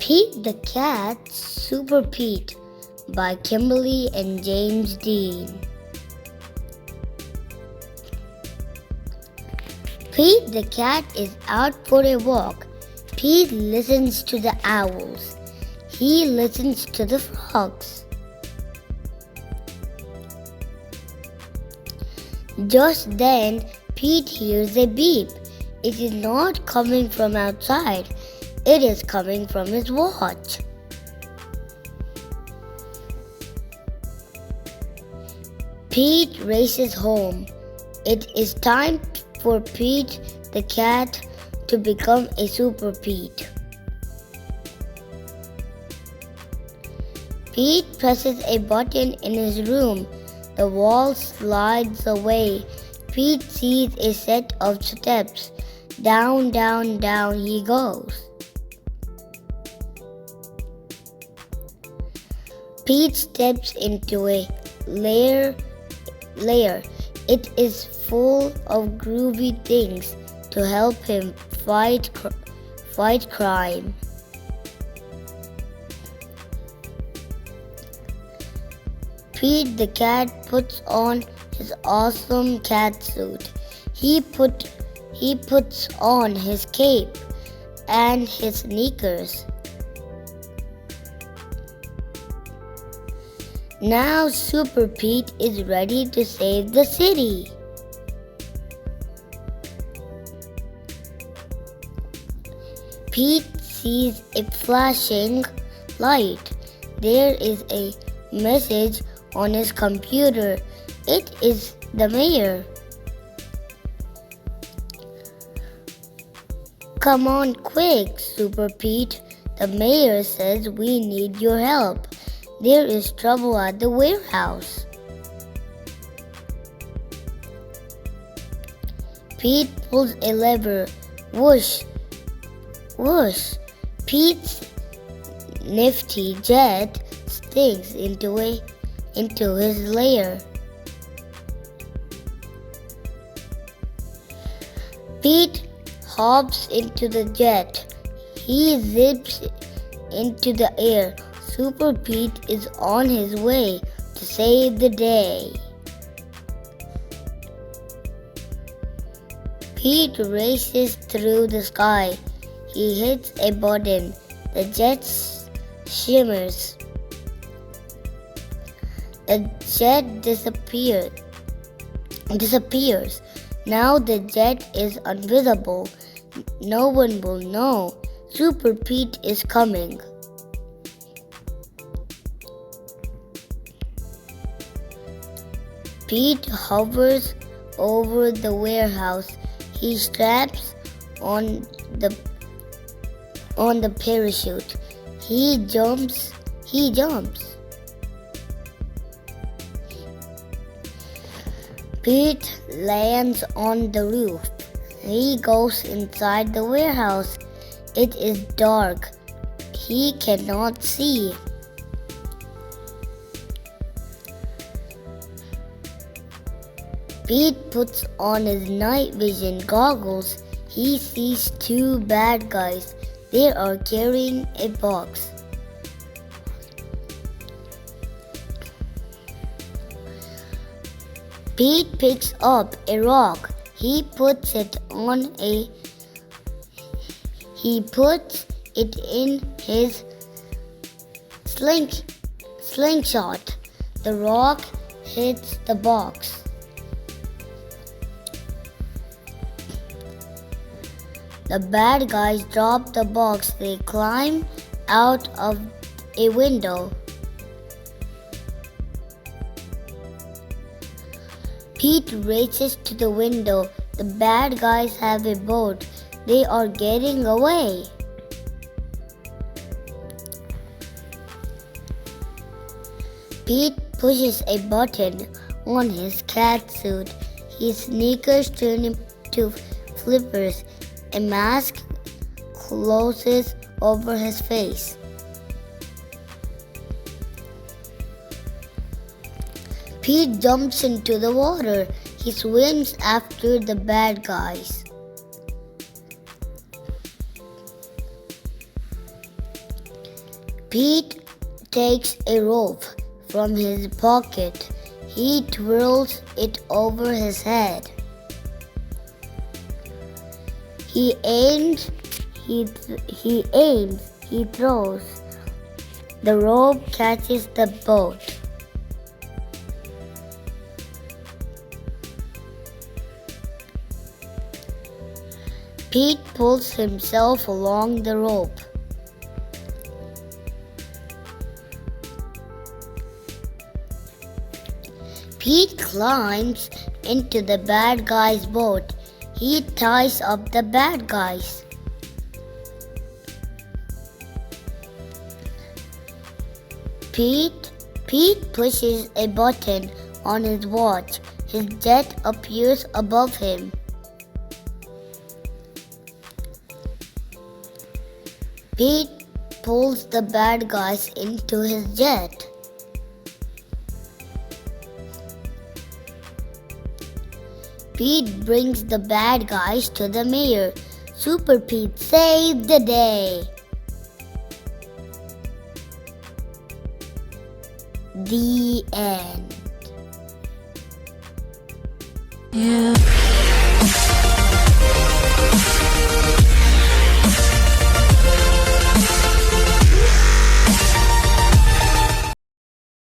Pete the Cat, Super Pete by Kimberly and James Dean. Pete the cat is out for a walk. Pete listens to the owls. He listens to the frogs. Just then, Pete hears a beep. It is not coming from outside. It is coming from his watch. Pete races home. It is time for Pete the cat to become a Super Pete. Pete presses a button in his room. The wall slides away. Pete sees a set of steps. Down, down, down he goes. Pete steps into a lair. It is full of groovy things to help him fight crime. Pete the cat puts on his awesome cat suit. He puts on his cape and his sneakers. Now Super Pete is ready to save the city. Pete sees a flashing light. There is a message on his computer. It is the mayor. Come on quick, Super Pete. The mayor says we need your help. There is trouble at the warehouse. Pete pulls a lever. Whoosh! Whoosh! Pete's nifty jet stinks into his lair. Pete hops into the jet. He zips into the air. Super Pete is on his way to save the day. Pete races through the sky. He hits a button. The jet shimmers. The jet disappears. Now the jet is invisible. No one will know. Super Pete is coming. Pete hovers over the warehouse. He straps on the parachute. He jumps. Pete lands on the roof. He goes inside the warehouse. It is dark. He cannot see. Pete puts on his night vision goggles. He sees two bad guys. They are carrying a box. Pete picks up a rock. He puts it in his slingshot. The rock hits the box. The bad guys drop the box. They climb out of a window. Pete races to the window. The bad guys have a boat. They are getting away. Pete pushes a button on his cat suit. His sneakers turn into flippers. A mask closes over his face. Pete jumps into the water. He swims after the bad guys. Pete takes a rope from his pocket. He twirls it over his head. He aims, he throws. The rope catches the boat. Pete pulls himself along the rope. Pete climbs into the bad guy's boat. He ties up the bad guys. Pete pushes a button on his watch. His jet appears above him. Pete pulls the bad guys into his jet. Pete brings the bad guys to the mayor. Super Pete saved the day. The end. Yeah.